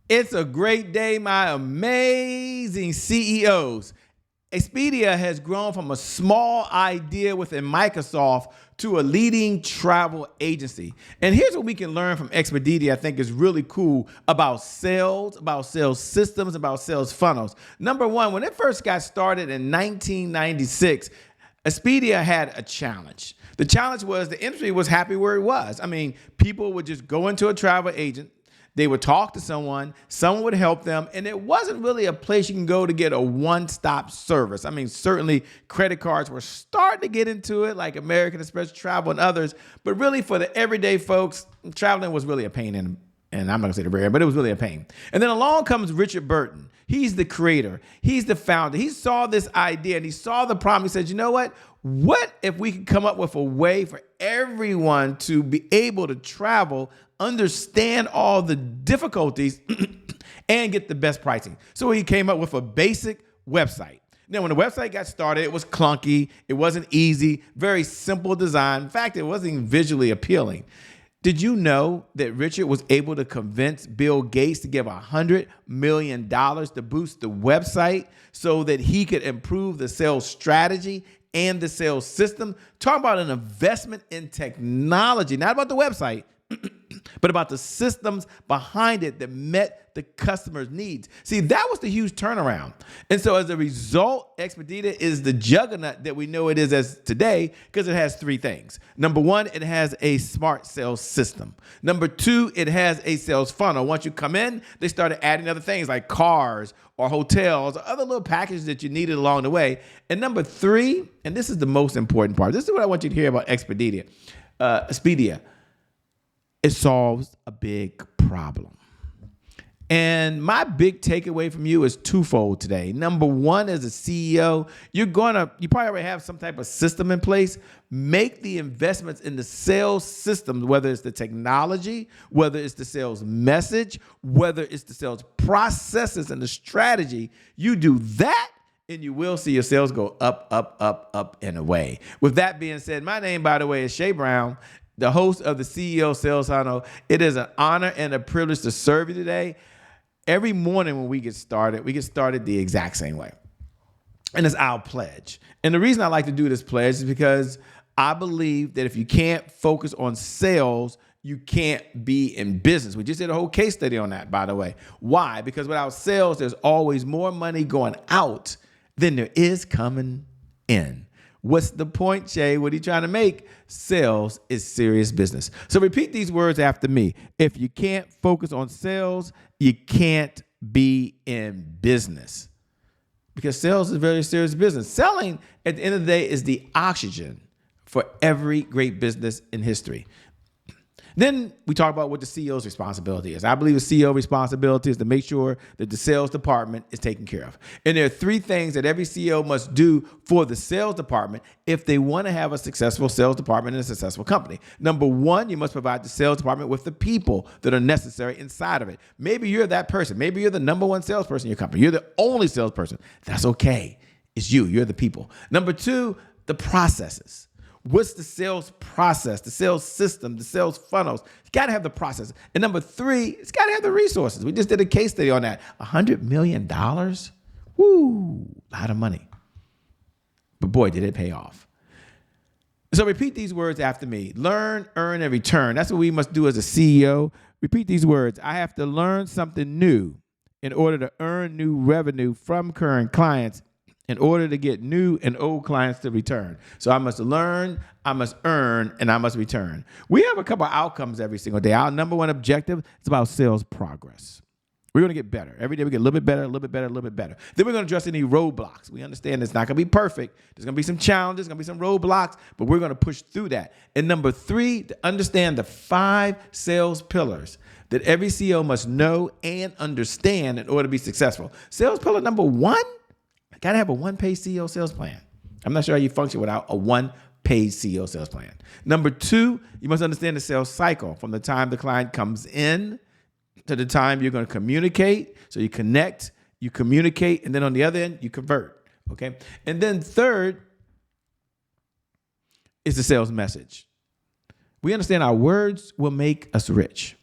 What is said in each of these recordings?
It's a great day, my amazing CEOs. Expedia has grown from a small idea within Microsoft to a leading travel agency. And here's what we can learn from Expedia I think is really cool about sales systems, about sales funnels. Number one, when it first got started in 1996, Expedia had a challenge. The challenge was the industry was happy where it was. I mean, people would just go into a travel agent, they would talk to someone would help them, and it wasn't really a place you can go to get a one-stop service. I mean, certainly credit cards were starting to get into it, like American Express Travel and others, but really for the everyday folks, traveling was really a pain and I'm not gonna say the rare, but it was really a pain. And then along comes Richard Burton. He's the creator. He's the founder. He saw this idea and he saw the problem. He said, you know what? What if we could come up with a way for everyone to be able to travel, understand all the difficulties, and get the best pricing? So he came up with a basic website. Now, when the website got started, it was clunky. It wasn't easy, very simple design. In fact, it wasn't even visually appealing. Did you know that Richard was able to convince Bill Gates to give $100 million to boost the website so that he could improve the sales strategy and the sales system? Talk about an investment in technology, not about the website, but about the systems behind it that met the customer's needs. See, that was the huge turnaround. And so as a result, Expedia is the juggernaut that we know it is as today because it has three things. Number one, it has a smart sales system. Number two, it has a sales funnel. Once you come in, they started adding other things like cars or hotels or other little packages that you needed along the way. And number three, and this is the most important part, this is what I want you to hear about Expedia. It solves a big problem. And my big takeaway from you is twofold today. Number one, as a CEO, you probably already have some type of system in place. Make the investments in the sales systems, whether it's the technology, whether it's the sales message, whether it's the sales processes and the strategy. You do that, and you will see your sales go up, up, up, up, and away. With that being said, my name, by the way, is Shay Brown, the host of the CEO Sales Huddle. It is an honor and a privilege to serve you today. Every morning when we get started the exact same way. And it's our pledge. And the reason I like to do this pledge is because I believe that if you can't focus on sales, you can't be in business. We just did a whole case study on that, by the way. Why? Because without sales, there's always more money going out than there is coming in. What's the point, Shay? What are you trying to make? Sales is serious business. So repeat these words after me. If you can't focus on sales, you can't be in business. Because sales is very serious business. Selling, at the end of the day, is the oxygen for every great business in history. Then we talk about what the CEO's responsibility is. I believe the CEO responsibility is to make sure that the sales department is taken care of. And there are three things that every CEO must do for the sales department if they want to have a successful sales department and a successful company. Number one, you must provide the sales department with the people that are necessary inside of it. Maybe you're that person. Maybe you're the number one salesperson in your company. You're the only salesperson. That's okay. It's you. You're the people. Number two, the processes. What's the sales process, the sales system, the sales funnels? You got to have the process. And number three, it's got to have the resources. We just did a case study on that. $100 million? Woo, a lot of money. But boy, did it pay off. So repeat these words after me. Learn, earn, and return. That's what we must do as a CEO. Repeat these words. I have to learn something new in order to earn new revenue from current clients in order to get new and old clients to return. So I must learn, I must earn, and I must return. We have a couple of outcomes every single day. Our number one objective is about sales progress. We're going to get better. Every day we get a little bit better, a little bit better, a little bit better. Then we're going to address any roadblocks. We understand it's not going to be perfect. There's going to be some challenges, going to be some roadblocks, but we're going to push through that. And number three, to understand the 5 sales pillars that every CEO must know and understand in order to be successful. Sales pillar number one, got to have a one-page CEO sales plan. I'm not sure how you function without a one-page CEO sales plan. Number two, you must understand the sales cycle from the time the client comes in to the time you're going to communicate. So you connect, you communicate, and then on the other end, you convert. Okay? And then third is the sales message. We understand our words will make us rich,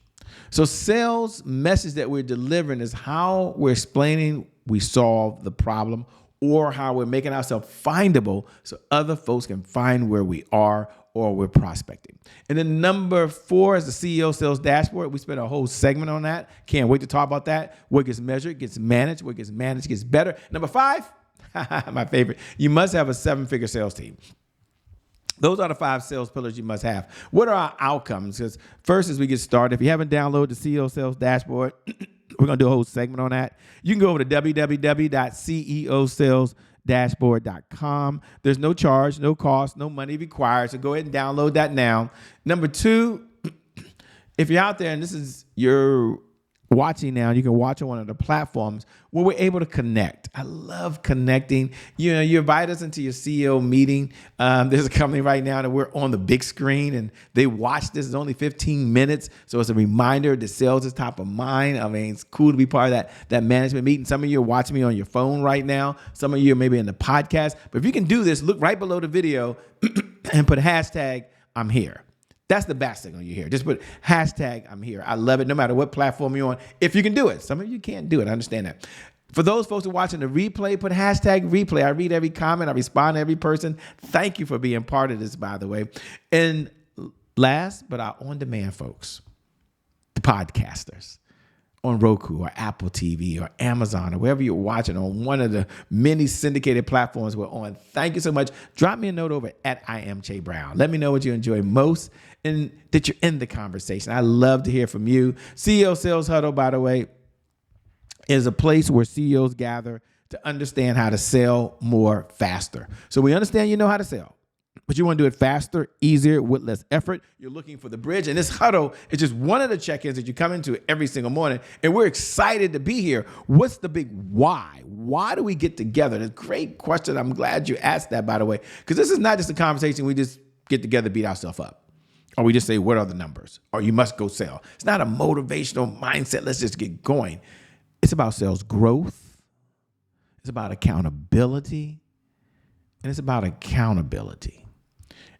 So sales message that we're delivering is how we're explaining we solve the problem or how we're making ourselves findable so other folks can find where we are or we're prospecting. And then number 4 is the CEO sales dashboard. We spent a whole segment on that. Can't wait to talk about that. What gets measured gets managed. What gets managed gets better. Number 5, my favorite, you must have a 7-figure sales team. Those are the 5 sales pillars you must have. What are our outcomes? Because first, as we get started, if you haven't downloaded the CEO Sales Dashboard, we're going to do a whole segment on that. You can go over to www.ceosalesdashboard.com. There's no charge, no cost, no money required. So go ahead and download that now. Number 2, if you're out there and this is your watching now, you can watch on one of the platforms where we're able to connect. I love connecting. You know, you invite us into your CEO meeting. There's a company right now that we're on the big screen and they watch this. It's only 15 minutes. So it's a reminder that sales is top of mind. I mean, it's cool to be part of that management meeting. Some of you are watching me on your phone right now. Some of you are maybe in the podcast. But if you can do this, look right below the video and put hashtag I'm here. That's the best signal you hear. Just put hashtag I'm here. I love it no matter what platform you're on. If you can do it. Some of you can't do it. I understand that. For those folks who are watching the replay, put hashtag replay. I read every comment. I respond to every person. Thank you for being part of this, by the way. And last, but our on-demand folks, the podcasters on Roku or Apple TV or Amazon or wherever you're watching on one of the many syndicated platforms we're on. Thank you so much. Drop me a note over at I am Che Brown. Let me know what you enjoy most and that you're in the conversation. I love to hear from you. CEO Sales Huddle, by the way, is a place where CEOs gather to understand how to sell more faster. So we understand you know how to sell, but you want to do it faster, easier, with less effort. You're looking for the bridge. And this huddle is just one of the check-ins that you come into every single morning. And we're excited to be here. What's the big why? Why do we get together? That's a great question. I'm glad you asked that, by the way, because this is not just a conversation we just get together, beat ourselves up. Or we just say, what are the numbers? Or you must go sell. It's not a motivational mindset. Let's just get going. It's about sales growth. It's about accountability. And it's about accountability.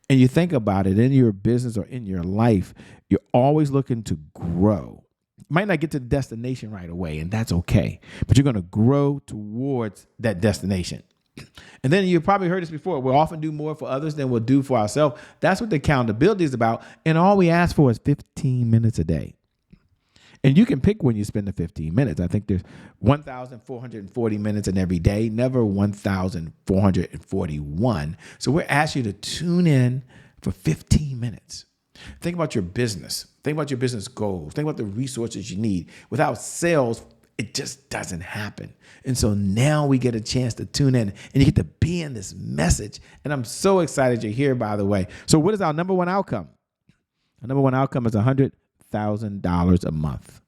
And you think about it in your business or in your life, you're always looking to grow. You might not get to the destination right away, and that's okay. But you're going to grow towards that destination. And then you've probably heard this before. We'll often do more for others than we'll do for ourselves. That's what the accountability is about. And all we ask for is 15 minutes a day. And you can pick when you spend the 15 minutes. I think there's 1,440 minutes in every day, never 1,441. So we're asking you to tune in for 15 minutes. Think about your business. Think about your business goals. Think about the resources you need. Without sales, it just doesn't happen. And so now we get a chance to tune in and you get to be in this message. And I'm so excited you're here, by the way. So what is our number one outcome? Our number one outcome is $100,000 a month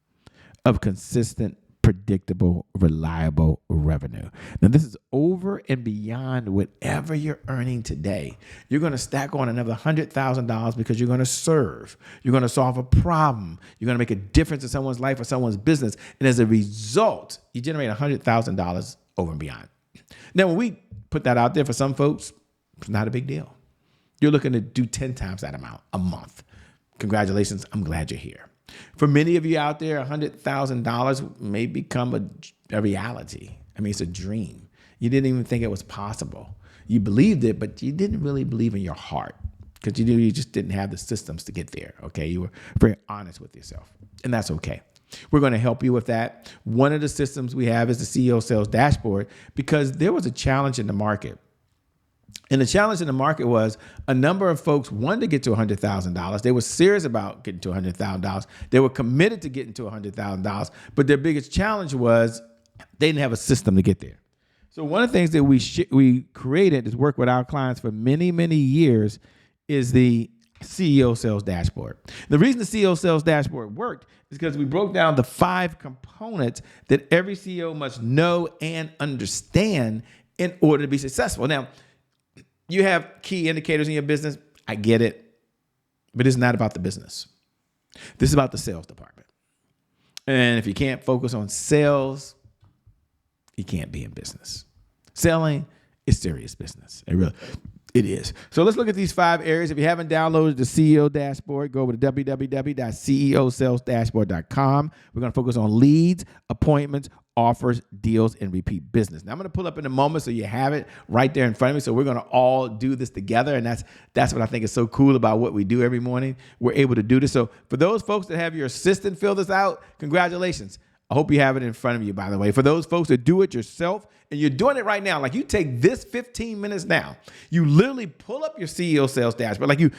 of consistent, predictable, reliable revenue. Now, this is over and beyond whatever you're earning today. You're going to stack on another $100,000 because you're going to serve. You're going to solve a problem. You're going to make a difference in someone's life or someone's business. And as a result, you generate $100,000 over and beyond. Now, when we put that out there for some folks, it's not a big deal. You're looking to do 10 times that amount a month. Congratulations. I'm glad you're here. For many of you out there, $100,000 may become a reality. I mean, it's a dream. You didn't even think it was possible. You believed it, but you didn't really believe in your heart because you knew you just didn't have the systems to get there. Okay. You were very honest with yourself, and that's okay. We're going to help you with that. One of the systems we have is the CEO Sales Dashboard because there was a challenge in the market. And the challenge in the market was a number of folks wanted to get to $100,000. They were serious about getting to $100,000. They were committed to getting to $100,000. But their biggest challenge was they didn't have a system to get there. So one of the things that we created is work with our clients for many, many years is the CEO Sales Dashboard. The reason the CEO Sales Dashboard worked is because we broke down the 5 components that every CEO must know and understand in order to be successful. Now, you have key indicators in your business. I get it. But it's not about the business. This is about the sales department. And if you can't focus on sales, you can't be in business. Selling is serious business. It It is. So let's look at these 5 areas. If you haven't downloaded the CEO dashboard, go over to www.ceosalesdashboard.com. We're going to focus on leads, appointments, offers, deals, and repeat business. Now I'm going to pull up in a moment so you have it right there in front of me. So we're going to all do this together. And that's what I think is so cool about what we do every morning. We're able to do this. So for those folks that have your assistant fill this out, congratulations. I hope you have it in front of you, by the way. For those folks that do it yourself, and you're doing it right now, like you take this 15 minutes now, you literally pull up your CEO sales dashboard, like you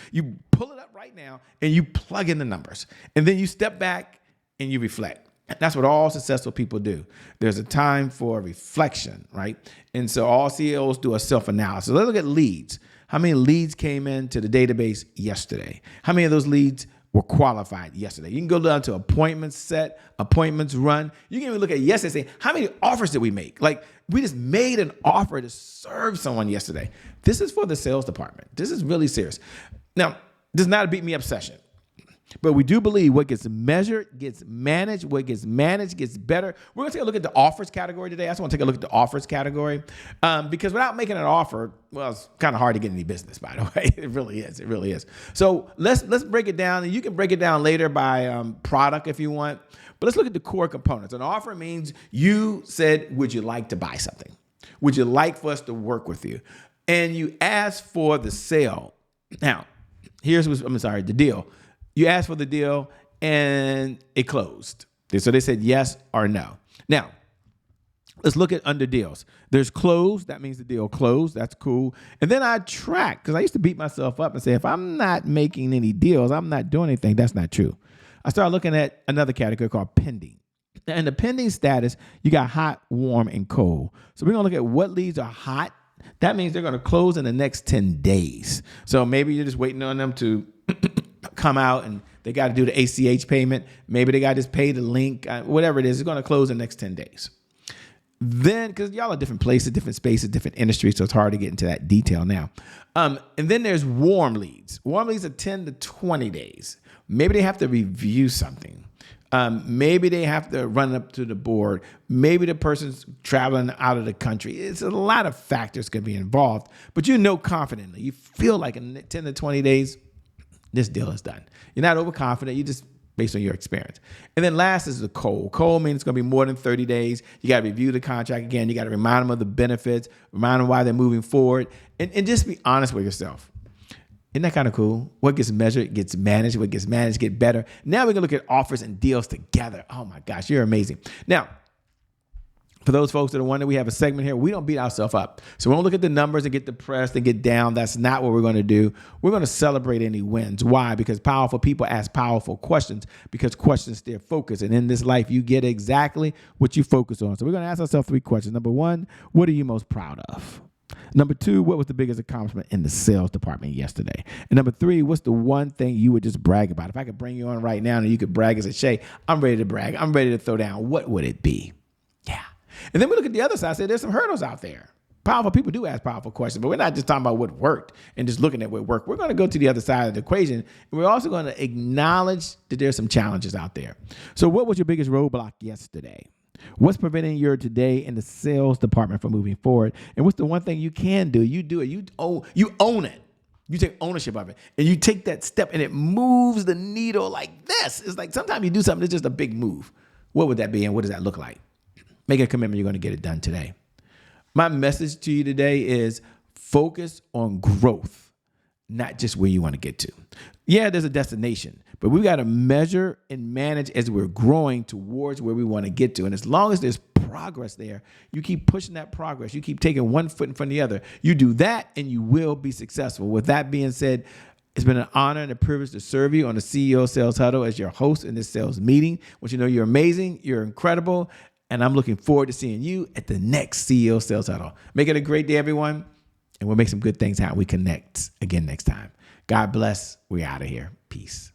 pull it up right now and you plug in the numbers. And then you step back and you reflect. That's what all successful people do. There's a time for reflection, right? And so all CEOs do a self-analysis. Let's look at leads. How many leads came into the database yesterday? How many of those leads were qualified yesterday? You can go down to appointments set, appointments run. You can even look at yesterday, say, how many offers did we make? Like, we just made an offer to serve someone yesterday. This is for the sales department. This is really serious. Now, this is not a beat me up session, but we do believe what gets measured gets managed. What gets managed gets better. We're going to take a look at the offers category today. I just want to take a look at the offers category because without making an offer, well, it's kind of hard to get any business, by the way. It really is. It really is. So let's break it down. And you can break it down later by product if you want. But let's look at the core components. An offer means you said, would you like to buy something? Would you like for us to work with you? And you asked for the sale. Now, the deal. You asked for the deal and it closed. So they said yes or no. Now, let's look at under deals. There's closed. That means the deal closed. That's cool. And then I track, because I used to beat myself up and say, if I'm not making any deals, I'm not doing anything. That's not true. I started looking at another category called pending. And the pending status, you got hot, warm, and cold. So we're going to look at what leads are hot. That means they're going to close in the next 10 days. So maybe you're just waiting on them to come out and they got to do the ACH payment. Maybe they got to just pay the link, whatever it is. It's going to close in the next 10 days. Then, because y'all are different places, different spaces, different industries, so it's hard to get into that detail now. And then there's warm leads. Warm leads are 10 to 20 days. Maybe they have to review something. Maybe they have to run up to the board. Maybe the person's traveling out of the country. It's a lot of factors could be involved, but you know confidently. You feel like in 10 to 20 days, this deal is done. You're not overconfident. You just based on your experience. And then last is the cold. Cold means it's going to be more than 30 days. You got to review the contract again. You got to remind them of the benefits, remind them why they're moving forward, and just be honest with yourself. Isn't that kind of cool? What gets measured gets managed. What gets managed gets better. Now we're going to look at offers and deals together. Oh my gosh, you're amazing. Now, for those folks that are wondering, we have a segment here. We don't beat ourselves up. So we don't look at the numbers and get depressed and get down. That's not what we're going to do. We're going to celebrate any wins. Why? Because powerful people ask powerful questions because questions steer focus. And in this life, you get exactly what you focus on. So we're going to ask ourselves 3 questions. Number 1, what are you most proud of? Number 2, what was the biggest accomplishment in the sales department yesterday? And number 3, what's the one thing you would just brag about? If I could bring you on right now and you could brag and say, Shay, I'm ready to brag. I'm ready to throw down. What would it be? Yeah. And then we look at the other side. Say there's some hurdles out there. Powerful people do ask powerful questions, but we're not just talking about what worked and just looking at what worked. We're going to go to the other side of the equation. And we're also going to acknowledge that there's some challenges out there. So what was your biggest roadblock yesterday? What's preventing your today in the sales department from moving forward? And what's the one thing you can do? You do it. You own it. You take ownership of it. And you take that step and it moves the needle like this. It's like sometimes you do something that's just a big move. What would that be and what does that look like? Make a commitment you're going to get it done today. My message to you today is focus on growth, not just where you want to get to. Yeah, there's a destination, but we got to measure and manage as we're growing towards where we want to get to. And as long as there's progress there, you keep pushing that progress. You keep taking one foot in front of the other. You do that and you will be successful. With that being said, it's been an honor and a privilege to serve you on the CEO Sales Huddle as your host in this sales meeting. I want you to know you're amazing, you're incredible, and I'm looking forward to seeing you at the next CEO Sales Huddle. Make it a great day, everyone, and we'll make some good things happen. We connect again next time. God bless. We're out of here. Peace.